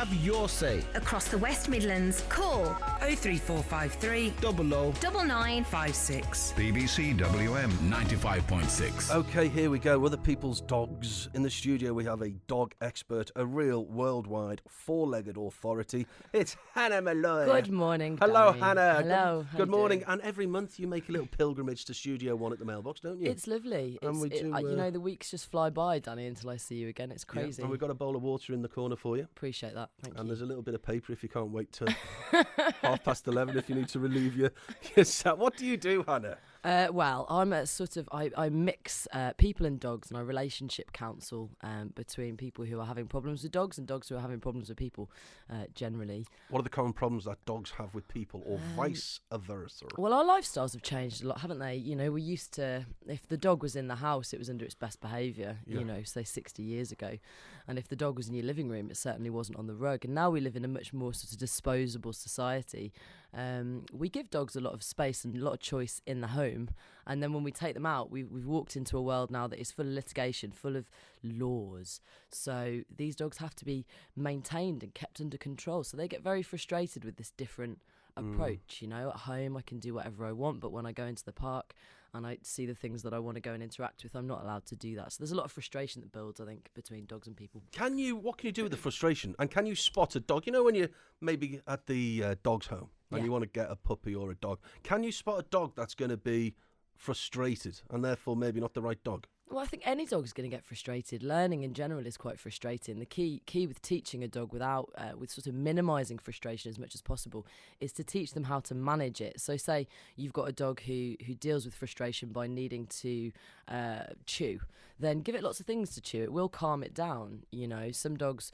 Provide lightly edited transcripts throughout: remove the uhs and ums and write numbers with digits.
Have your say. Across the West Midlands, call 03453 00 9956. BBC WM 95.6. OK, here we go. Other people's dogs. In the studio, we have a dog expert, a real worldwide four-legged authority. It's Hannah Molloy. Good morning, Hello, Danny. Hannah. Hello. Good morning. And every month you make a little pilgrimage to Studio 1 at the mailbox, don't you? It's lovely. And we do, you know, the weeks just fly by, Danny, until I see you again. It's crazy. Yeah, and we've got a bowl of water in the corner for you. Appreciate that. Thank you. And there's a little bit of paper if you can't wait till 11:30 if you need to relieve yourself. What do you do, Hannah? Well, I'm a sort of, I mix people and dogs, and I relationship counsel between people who are having problems with dogs and dogs who are having problems with people generally. What are the common problems that dogs have with people, or vice versa? Well, our lifestyles have changed a lot, haven't they? You know, we used to, if the dog was in the house, it was under its best behaviour, you know, say 60 years ago. And if the dog was in your living room, it certainly wasn't on the rug. And now we live in a much more sort of disposable society. We give dogs a lot of space and a lot of choice in the home, and then when we take them out, we've walked into a world now that is full of litigation, full of laws. So these dogs have to be maintained and kept under control. So they get very frustrated with this different approach. You know, at home I can do whatever I want, but when I go into the park and I see the things that I want to go and interact with, I'm not allowed to do that. So there's a lot of frustration that builds, I think, between dogs and people. What can you do with the frustration? And can you spot a dog? You know, when you're maybe at the dog's home and you want to get a puppy or a dog, can you spot a dog that's going to be frustrated and therefore maybe not the right dog? Well, I think any dog's going to get frustrated. Learning in general is quite frustrating. The key with teaching a dog with sort of minimising frustration as much as possible is to teach them how to manage it. So say you've got a dog who deals with frustration by needing to chew, then give it lots of things to chew. It will calm it down. You know, some dogs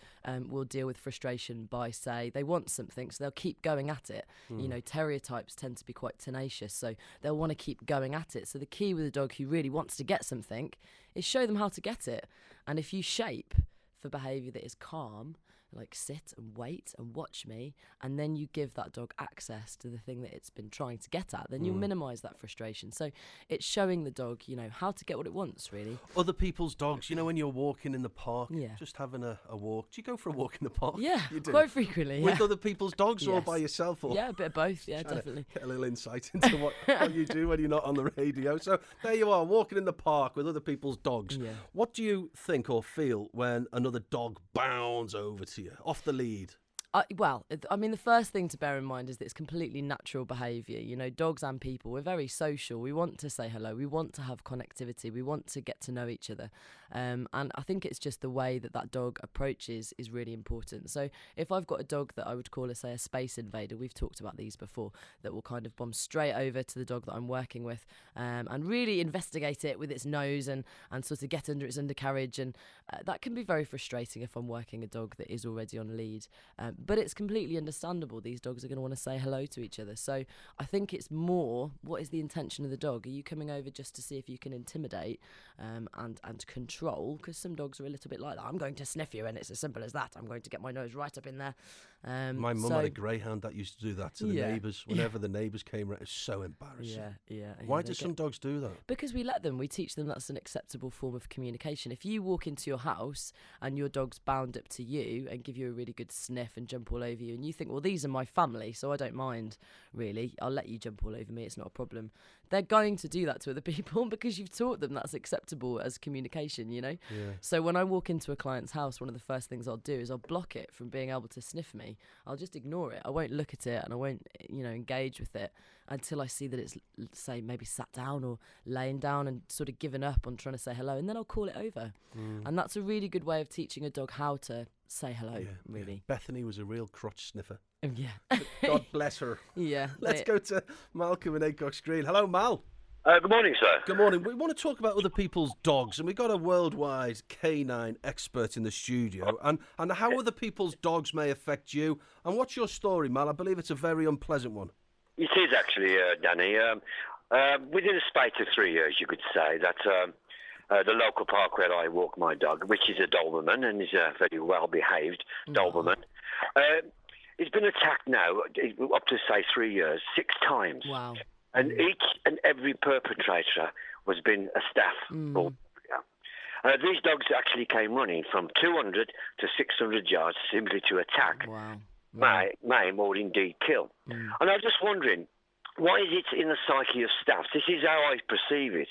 will deal with frustration by, say, they want something, so they'll keep going at it. You know, terrier types tend to be quite tenacious, so they'll want to keep going at it. So the key with a dog who really wants to get something is show them how to get it. And if you shape for behaviour that is calm, like sit and wait and watch me, and then you give that dog access to the thing that it's been trying to get at, then you'll minimise that frustration. So it's showing the dog, you know, how to get what it wants, really. Other people's dogs, you know, when you're walking in the park, just having a walk. Do you go for a walk in the park? Yeah, you do. Quite frequently. With other people's dogs or by yourself? Or yeah, a bit of both, yeah, definitely. Get a little insight into what you do when you're not on the radio. So there you are, walking in the park with other people's dogs. Yeah. What do you think or feel when another dog bounds over to you, off the lead? Well, I mean, the first thing to bear in mind is that it's completely natural behaviour. You know, dogs and people, we're very social. We want to say hello. We want to have connectivity. We want to get to know each other. And I think it's just the way that dog approaches is really important. So if I've got a dog that I would call, say, a space invader, we've talked about these before, that will kind of bomb straight over to the dog that I'm working with and really investigate it with its nose and sort of get under its undercarriage. And that can be very frustrating if I'm working a dog that is already on lead. But it's completely understandable. These dogs are going to want to say hello to each other. So I think it's more, what is the intention of the dog? Are you coming over just to see if you can intimidate and control? Because some dogs are a little bit like that. I'm going to sniff you, and it's as simple as that. I'm going to get my nose right up in there. My mum had a greyhound that used to do that to the neighbours. Whenever the neighbours came around, it was so embarrassing. Why do some dogs do that? Because we let them. We teach them that's an acceptable form of communication. If you walk into your house and your dog's bound up to you and give you a really good sniff and jump all over you, and you think, well, these are my family, so I don't mind, really. I'll let you jump all over me. It's not a problem. They're going to do that to other people because you've taught them that's acceptable as communication, you know? Yeah. So when I walk into a client's house, one of the first things I'll do is I'll block it from being able to sniff me. I'll just ignore it. I won't look at it and I won't, you know, engage with it until I see that it's, say, maybe sat down or laying down and sort of given up on trying to say hello, and then I'll call it over. And that's a really good way of teaching a dog how to say hello, really. Yeah. Bethany was a real crotch sniffer. Yeah. God bless her. Yeah. Let's go to Malcolm in Acox Green. Hello, Mal. Good morning, sir. Good morning. We want to talk about other people's dogs, and we've got a worldwide canine expert in the studio, and how other people's dogs may affect you. And what's your story, Mal? I believe it's a very unpleasant one. It is actually, Danny. Within a space of 3 years, you could say that the local park where I walk my dog, which is a Doberman and is a very well-behaved Doberman, it's been attacked now, up to, say, 3 years, 6 times. Wow. And each and every perpetrator has been a staff bull terrier. These dogs actually came running from 200 to 600 yards simply to attack, Wow. maim, or indeed kill. And I was just wondering, why is it in the psyche of staffs? This is how I perceive it.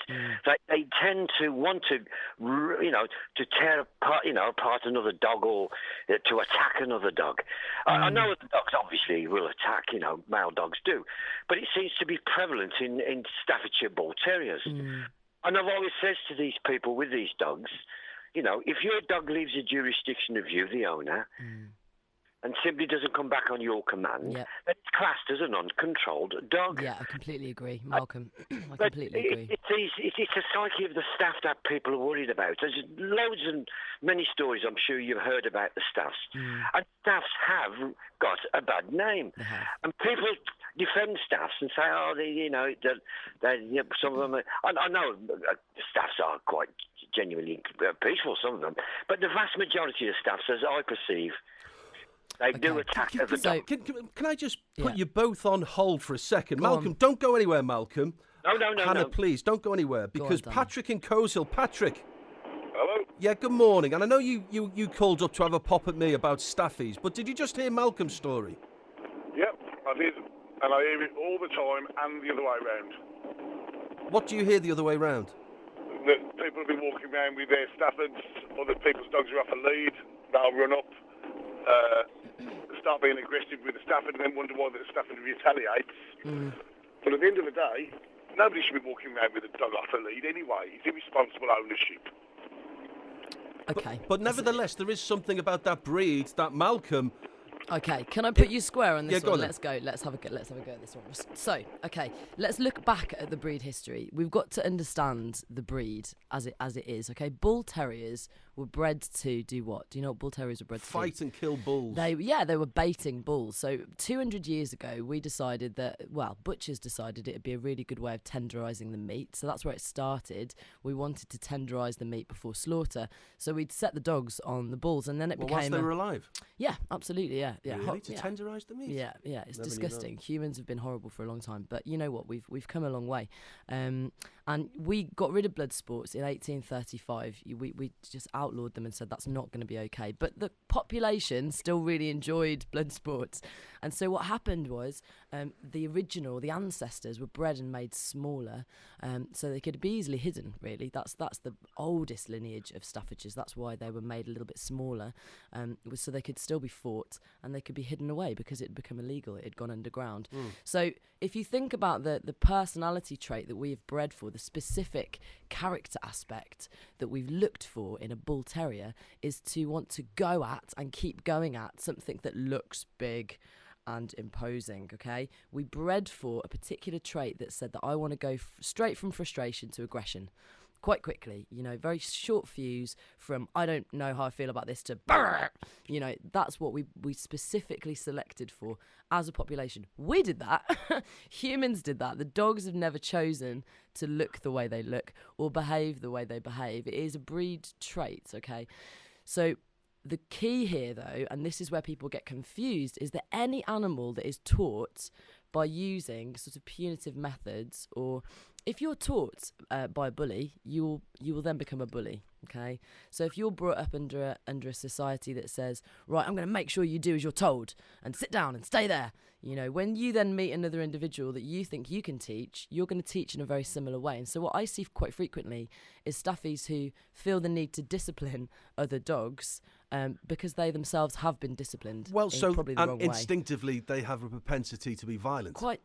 They tend to want to, to tear apart another dog or to attack another dog. I know that dogs obviously will attack, male dogs do, but it seems to be prevalent in Staffordshire Bull Terriers. And I've always said to these people with these dogs, if your dog leaves the jurisdiction of you, the owner, and simply doesn't come back on your command, then it's classed as an uncontrolled dog. Yeah, I completely agree, Malcolm. I completely agree. It's a psyche of the staff that people are worried about. There's loads and many stories I'm sure you've heard about the staffs. And staffs have got a bad name. And people defend staffs and say, some of them I know staffs are quite genuinely peaceful, some of them, but the vast majority of staffs, as I perceive, they do attack as a dog. Can I just put you both on hold for a second? Go Malcolm, on. don't go anywhere, Malcolm. No. Hannah, please, don't go anywhere, because Dan. Patrick in Coeshill. Patrick. Hello? Yeah, good morning. And I know you called up to have a pop at me about staffies, but did you just hear Malcolm's story? Yep, I did. And I hear it all the time and the other way round. What do you hear the other way round? That people will be walking around with their Staffords, other people's dogs are off a lead, they'll run up, start being aggressive with the Stafford and then wonder why the Stafford retaliates. But at the end of the day, nobody should be walking around with a dog off a lead anyway. It's irresponsible ownership. Okay. But nevertheless, there is something about that breed that Malcolm... Okay, can I put you square on this Yeah, go one? on then. Let's go. Let's have a go at this one. So, okay, let's look back at the breed history. We've got to understand the breed as it is. Okay, Bull Terriers were bred to do what? Do you know what Bull Terriers were bred to do? Fight and kill bulls. They were baiting bulls. So 200 years ago, we decided that, butchers decided it'd be a really good way of tenderising the meat. So that's where it started. We wanted to tenderise the meat before slaughter. So we'd set the dogs on the bulls, and then it became... whilst they were alive? Yeah, absolutely, yeah. Really? To tenderise the meat? Yeah, it's Never knew disgusting. that. Humans have been horrible for a long time, but you know what? We've come a long way. And we got rid of blood sports in 1835. We just outlawed them and said that's not going to be okay. But the population still really enjoyed blood sports. And so what happened was the ancestors were bred and made smaller so they could be easily hidden, really. That's the oldest lineage of Staffordshires. That's why they were made a little bit smaller, so they could still be fought and they could be hidden away because it had become illegal. It had gone underground. So if you think about the personality trait that we have bred for, the specific character aspect that we've looked for in a bull terrier is to want to go at and keep going at something that looks big and imposing, okay? We bred for a particular trait that said that I want to go straight from frustration to aggression quite quickly, very short fuse from I don't know how I feel about this to brrr, that's what we specifically selected for as a population. We did that. Humans did that. The dogs have never chosen to look the way they look or behave the way they behave. It is a breed trait, okay? So the key here, though, and this is where people get confused, is that any animal that is taught by using sort of punitive methods, or if you're taught by a bully, you will then become a bully. Okay, so if you're brought up under a society that says, right, I'm going to make sure you do as you're told and sit down and stay there, when you then meet another individual that you think you can teach, you're going to teach in a very similar way. And so what I see quite frequently is staffies who feel the need to discipline other dogs because they themselves have been disciplined. Probably the wrong way. Instinctively they have a propensity to be violent. No,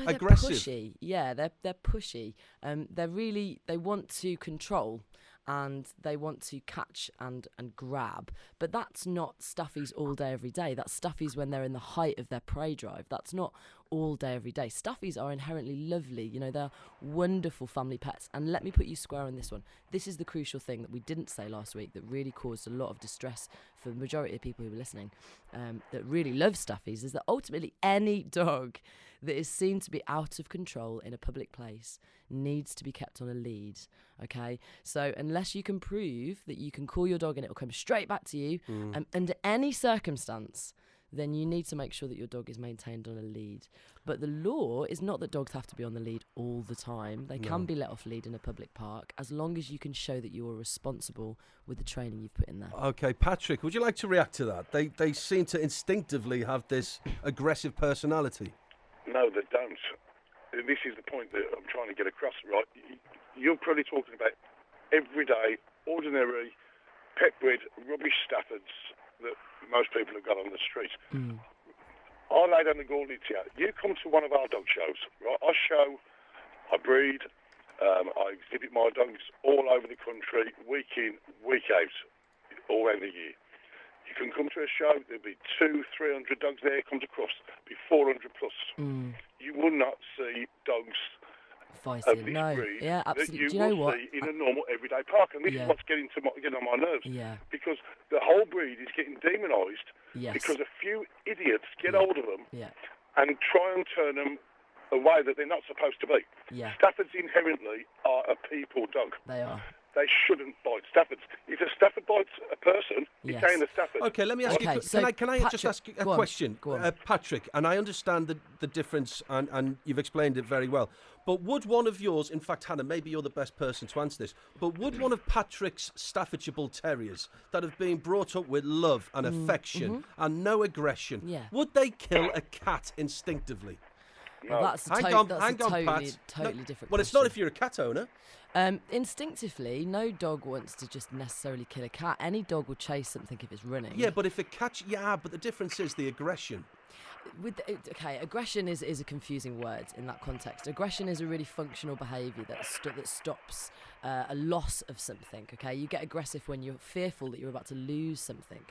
aggressive. They're pushy. Yeah, they're pushy. They want to control and they want to catch and grab. But that's not staffies all day, every day. That's staffies when they're in the height of their prey drive. That's not all day, every day. Staffies are inherently lovely. They're wonderful family pets. And let me put you square on this one. This is the crucial thing that we didn't say last week that really caused a lot of distress for the majority of people who were listening that really love staffies, is that ultimately any dog that is seen to be out of control in a public place needs to be kept on a lead, okay? So unless you can prove that you can call your dog and it will come straight back to you, under any circumstance, then you need to make sure that your dog is maintained on a lead. But the law is not that dogs have to be on the lead all the time. They can be let off lead in a public park as long as you can show that you are responsible with the training you've put in there. Okay, Patrick, would you like to react to that? They seem to instinctively have this aggressive personality. No, they don't. This is the point that I'm trying to get across, right? You're probably talking about everyday, ordinary, pet-bred, rubbish Staffords that most people have got on the street. I lay down the gauntlet here. You come to one of our dog shows, right? I show, I breed, I exhibit my dogs all over the country, week in, week out, all around the year. You can come to a show, there'll be 200-300 dogs there, comes across, be 400 plus. You will not see dogs of Fighting. this No, breed yeah, that absolutely. you Do you know will what? see in a normal everyday park. And this Yeah. is what's getting on my nerves. Yeah. Because the whole breed is getting demonised Yes. because a few idiots get hold of them Yeah. and try and turn them a way that they're not supposed to be. Yeah. Staffords inherently are a people dog. They are. They shouldn't bite Staffords. If a Stafford bites a person, Yes. it's ain't a Stafford. Okay, let me ask Okay, you. so Can I just Patrick, ask a go on, question, go on. Patrick? And I understand the difference, and you've explained it very well. But would one of yours, in fact, Hannah, maybe you're the best person to answer this. But would one of Patrick's Staffordshire Bull Terriers that have been brought up with love and affection and no aggression, Yeah. would they kill a cat instinctively? Well, that's a Hang totally Pat. different Well, it's not question. if you're a cat owner. Instinctively, no dog wants to just necessarily kill a cat. Any dog will chase something if it's running. Yeah, but if a cat, but the difference is the aggression. Aggression is a confusing word in that context. Aggression is a really functional behaviour that stops a loss of something. Okay, you get aggressive when you're fearful that you're about to lose something.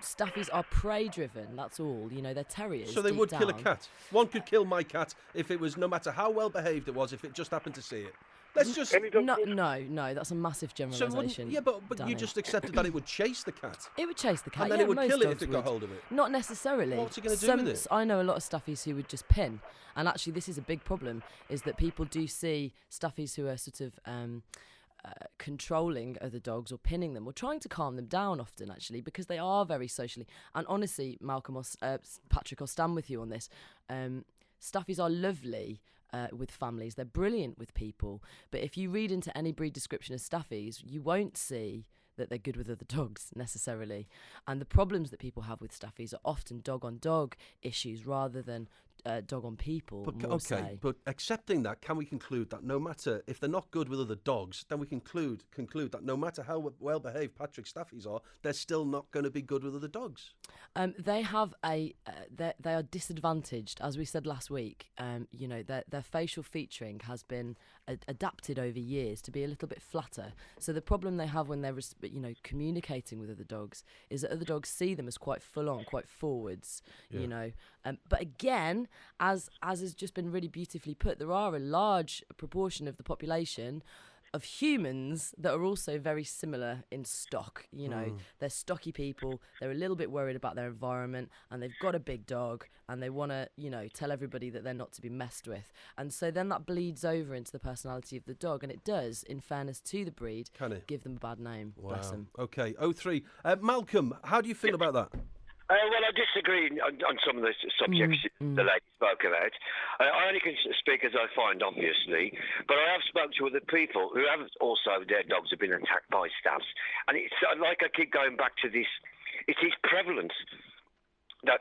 Staffies are prey-driven. That's all. You know, they're terriers. So they deep would kill a down. cat. One could kill my cat if it was, no matter how well behaved it was, if it just happened to see it. Let's just. No, that's a massive generalisation. But you Danny. just accepted that it would chase the cat. It would chase the cat, And then yeah, it would most kill it if dogs it got would. hold of it. Not necessarily. What's it gonna do with it? I know a lot of Staffies who would just pin, and actually this is a big problem, is that people do see Staffies who are sort of controlling other dogs or pinning them or trying to calm them down often, actually, because they are very socially. And honestly, Malcolm or Patrick, I'll stand with you on this. Staffies are lovely with families. They're brilliant with people. But if you read into any breed description of Staffies, you won't see that they're good with other dogs necessarily. And the problems that people have with Staffies are often dog-on-dog issues rather than dog on people. But accepting that, can we conclude that no matter if they're not good with other dogs, then we conclude that no matter how well behaved Patrick Staffies are, they're still not going to be good with other dogs? They have they are disadvantaged, as we said last week. You know, their facial featuring has been adapted over years to be a little bit flatter. So the problem they have when they're communicating with other dogs is that other dogs see them as quite full on, quite forwards. Yeah. You know, but again, as has just been really beautifully put, there are a large proportion of the population of humans that are also very similar in stock. You know, they're stocky people, they're a little bit worried about their environment, and they've got a big dog, and they want to, tell everybody that they're not to be messed with. And so then that bleeds over into the personality of the dog, and it does, in fairness to the breed, give them a bad name. Wow. Bless them. Okay, 03. Malcolm, how do you feel about that? Well, I disagree on some of the subjects the lady spoke about. I only can speak as I find, obviously, but I have spoken to other people who have also, their dogs have been attacked by staffs. And it's like I keep going back to this, it is prevalent that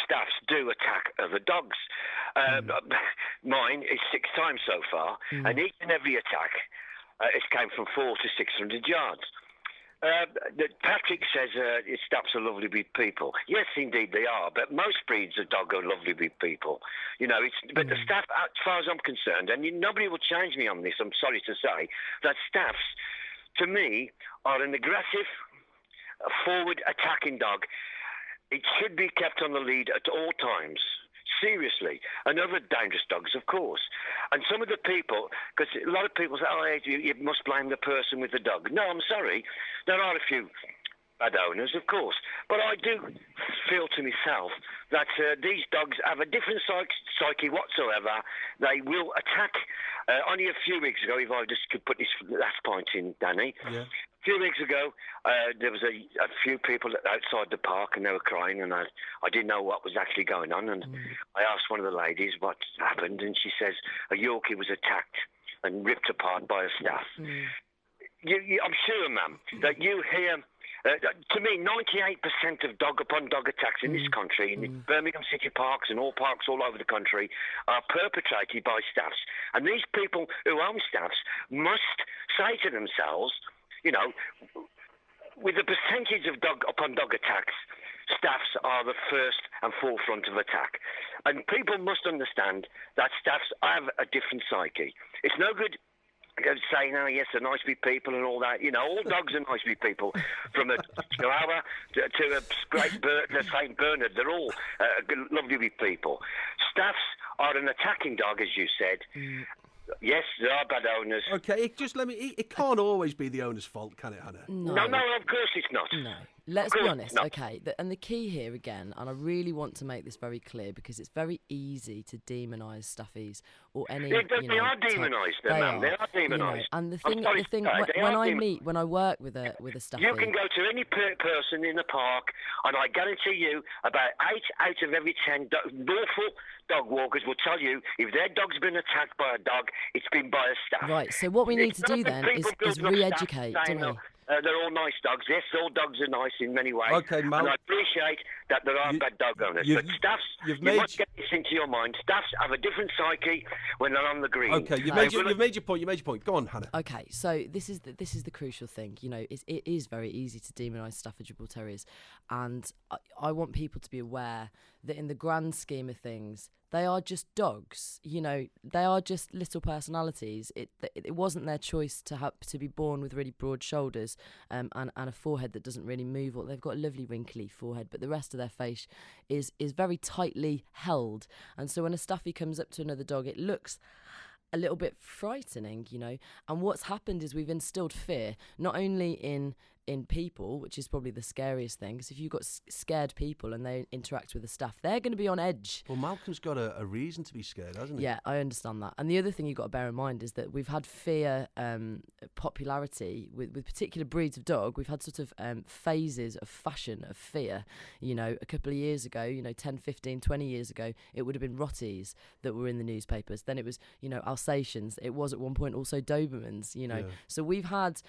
staffs do attack other dogs. Mine is 6 times so far, and each and every attack it came from 400 to 600 yards. Patrick says staffs are lovely big people. Yes, indeed they are, but most breeds of dog are lovely big people. But the staff, as far as I'm concerned, and nobody will change me on this, I'm sorry to say, that staffs, to me, are an aggressive, forward attacking dog. It should be kept on the lead at all times. Seriously. And other dangerous dogs, of course. And some of the people, because a lot of people say, you must blame the person with the dog. No, I'm sorry. There are a few bad owners, of course. But I do feel to myself that these dogs have a different psyche whatsoever. They will attack. Only a few weeks ago, if I just could put this last point in, Danny. Yeah. A few weeks ago, there was a few people outside the park, and they were crying, and I didn't know what was actually going on. And I asked one of the ladies what happened, and she says a Yorkie was attacked and ripped apart by a staff. I'm sure, ma'am, that you hear. To me, 98% of dog-upon-dog attacks in this country, in Birmingham City parks and all parks all over the country, are perpetrated by staffs. And these people who own staffs must say to themselves, you know, with the percentage of dog-upon-dog attacks, staffs are the first and forefront of attack. And people must understand that staffs have a different psyche. It's no good saying, oh, yes, they're nice to be people and all that. You know, all dogs are nice to be people. From a Chihuahua to a great St. Bernard, they're all lovely to be people. Staffs are an attacking dog, as you said. Yes, there are bad owners. Okay, it can't always be the owner's fault, can it, Hannah? No, of course it's not. No. Let's be honest, okay, and the key here again, and I really want to make this very clear because it's very easy to demonise staffies or any. They are demonised, ma'am. They are demonised. And the thing, when I work with a staffie, you can go to any person in the park, and I guarantee you, about 8 out of every 10 lawful dog walkers will tell you if their dog's been attacked by a dog, it's been by a staff. Right. So what we need to do then is re-educate, don't we? They're all nice dogs. Yes, all dogs are nice in many ways. Okay, Mal. And I appreciate that there are bad dog owners. But staffs, you must get this into your mind. Staffs have a different psyche when they're on the green. Okay, you've made your point. Go on, Hannah. Okay, so this is the crucial thing. You know, it is very easy to demonise Staffordshire Bull Terriers, and I want people to be aware that in the grand scheme of things, they are just dogs. You know, they are just little personalities. It wasn't their choice to be born with really broad shoulders and a forehead that doesn't really move. Or they've got a lovely wrinkly forehead, but the rest of their face is very tightly held. And so when a staffie comes up to another dog, it looks a little bit frightening, you know. And what's happened is we've instilled fear, not only in people, which is probably the scariest thing, because if you've got scared people and they interact with the staff, they're going to be on edge. Well, Malcolm's got a reason to be scared, hasn't he? Yeah, I understand that. And the other thing you've got to bear in mind is that we've had fear popularity with particular breeds of dog. We've had sort of phases of fashion of fear. You know, a couple of years ago, 10, 15, 20 years ago, it would have been Rotties that were in the newspapers. Then it was, Alsatians. It was at one point also Dobermans, Yeah. So we've had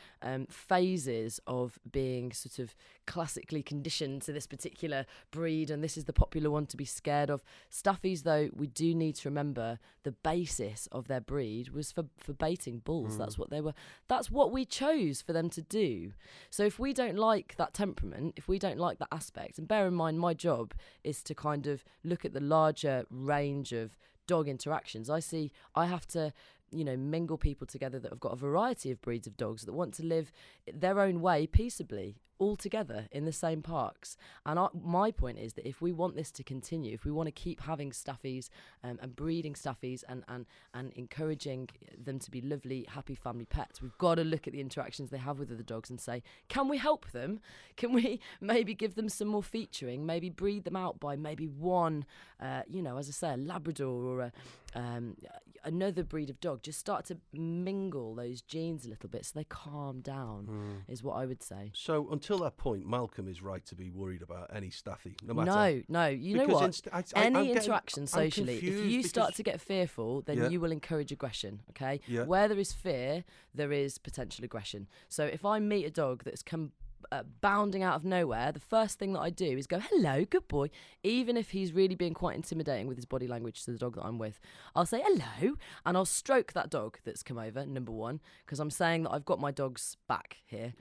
phases of being sort of classically conditioned to this particular breed, and this is the popular one to be scared of. Staffies, though, we do need to remember the basis of their breed was for baiting bulls. That's what they were. That's what we chose for them to do. So if we don't like that temperament, if we don't like that aspect, and bear in mind my job is to kind of look at the larger range of dog interactions. I have to mingle people together that have got a variety of breeds of dogs that want to live their own way peaceably, all together in the same parks. And my point is that if we want this to continue, if we want to keep having staffies and breeding staffies and encouraging them to be lovely, happy family pets, we've got to look at the interactions they have with other dogs and say, can we help them? Can we maybe give them some more featuring? Maybe breed them out by maybe one, as I say, a Labrador or another breed of dog. Just start to mingle those genes a little bit so they calm down, is what I would say. So until that point, Malcolm is right to be worried about any staffie, no matter. No. You know what? Any interaction socially, if you start to get fearful, then you will encourage aggression, okay? Yeah. Where there is fear, there is potential aggression. So if I meet a dog that's come bounding out of nowhere, the first thing that I do is go, hello, good boy, even if he's really being quite intimidating with his body language to the dog that I'm with. I'll say hello, and I'll stroke that dog that's come over, number one, because I'm saying that I've got my dog's back here.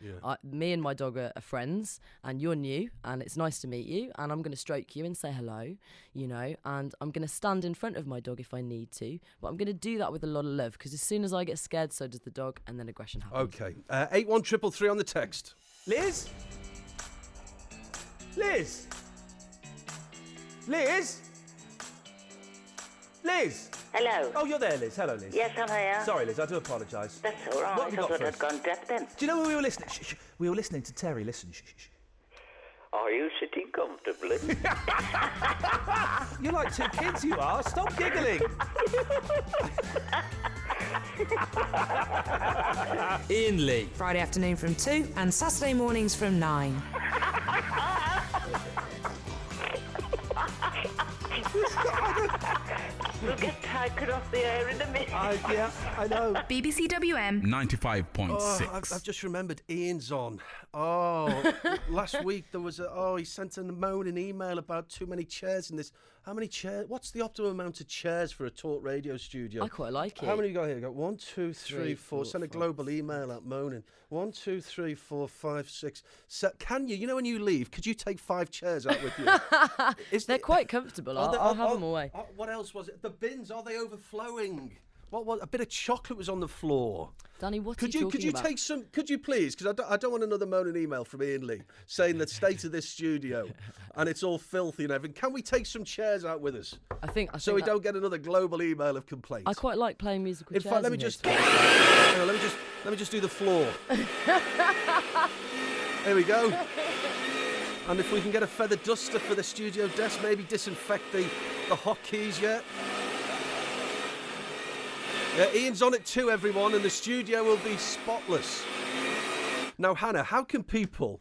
Me and my dog are friends, and you're new, and it's nice to meet you, and I'm going to stroke you and say hello, and I'm going to stand in front of my dog if I need to, but I'm going to do that with a lot of love, because as soon as I get scared, so does the dog, and then aggression happens. Okay, 81333 on the text. Liz? Liz? Liz? Liz? Hello. Oh, you're there, Liz. Hello, Liz. Yes, I'm here. Sorry, Liz, I do apologise. That's all right. What have you got I for thought I'd us? gone deaf then. Do you know where we were listening? Shh. We were listening to Terry. Listen. Shh. Are you sitting comfortably? You're like two kids, you are. Stop giggling. Ian Lee. Friday afternoon from 2 and Saturday mornings from 9. We'll get taken off the air in a minute. Yeah, I know. BBC WM. 95.6. I've just remembered Ian's on. Last week there was he sent a moaning email about too many chairs in this. How many chairs? What's the optimum amount of chairs for a talk radio studio? I quite like it. How many you got here? You got 1, 2, 3, 4. Send a global email out moaning. 1, 2, 3, 4, 5, 6. Can you? You know when you leave, could you take 5 chairs out with you? They're quite comfortable. I'll have them away. What else was it? The bins, are they overflowing? What? A bit of chocolate was on the floor. Danny, what could are you you talking about? take some? Could you please? Because I don't want another moaning email from Ian Lee saying the state of this studio and it's all filthy and everything. Can we take some chairs out with us? I think we don't get another global email of complaints. I quite like playing musical chairs. In fact, let me just do the floor. There we go. And if we can get a feather duster for the studio desk, maybe disinfect the hotkeys yet. Yeah, Ian's on it too, everyone, and the studio will be spotless. Now, Hannah, how can people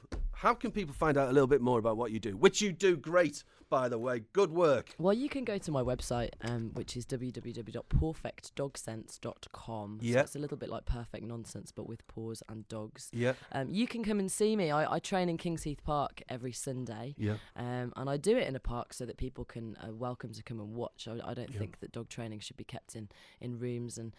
find out a little bit more about what you do? Which you do great, by the way. Good work. Well, you can go to my website, which is www.pawfectdogsense.com. Yeah. So it's a little bit like perfect nonsense, but with paws and dogs. Yeah. You can come and see me. I train in Kings Heath Park every Sunday. Yeah. And I do it in a park so that people can welcome to come and watch. I don't think that dog training should be kept in rooms and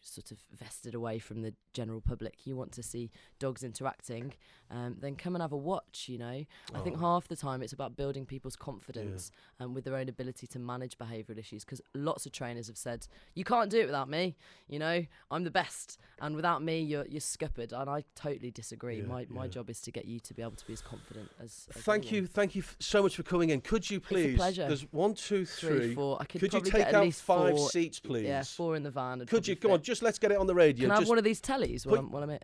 sort of vested away from the general public. You want to see dogs interacting, then come and have a watch. I think half the time it's about building people's confidence with their own ability to manage behavioural issues, because lots of trainers have said, you can't do it without me, I'm the best, and without me you're scuppered, and I totally disagree. My job is to get you to be able to be as confident as Thank you so much for coming in. Could you please, it's a pleasure. There's 1, 2, 3, 4. I could you probably take get at out least 5 4 seats, please? Yeah, 4 in the van. Could you? Come on, just let's get it on the radio. Can I have one of these tellies while I'm here?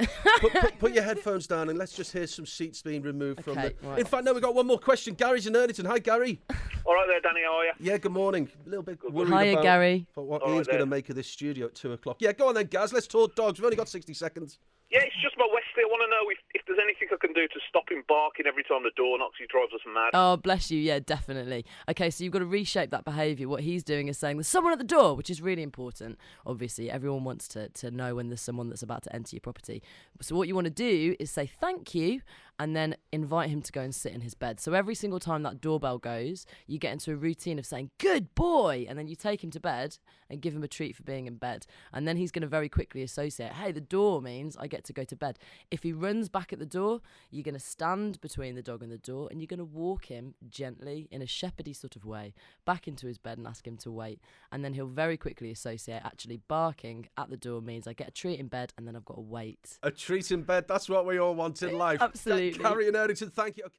Put your headphones down and let's just hear some seats being removed from the... right. In fact, no, we've got one more question. Gary's in Erdington. Hi, Gary. All right there, Danny, how are you? Yeah, good morning. A little bit worried Hiya, about Gary. what All Ian's right going to then. make of this studio at 2 o'clock. Yeah, go on then, Gaz. Let's talk dogs. We've only got 60 seconds. Yeah, it's just about Wesley. I want to know if there's anything I can do to stop him barking every time the door knocks. He drives us mad. Oh, bless you. Yeah, definitely. Okay, so you've got to reshape that behaviour. What he's doing is saying there's someone at the door, which is really important. Obviously, everyone wants to know when there's someone that's about to enter your property. So what you want to do is say thank you and then invite him to go and sit in his bed. So every single time that doorbell goes, you get into a routine of saying, good boy, and then you take him to bed and give him a treat for being in bed. And then he's going to very quickly associate, hey, the door means I get to go to bed. If he runs back at the door, you're going to stand between the dog and the door and you're going to walk him gently in a shepherdy sort of way back into his bed and ask him to wait. And then he'll very quickly associate actually barking at the door means I get a treat in bed and then I've got to wait. A treat in bed, that's what we all want in life. Absolutely. Gary and Erdington, thank you. Okay.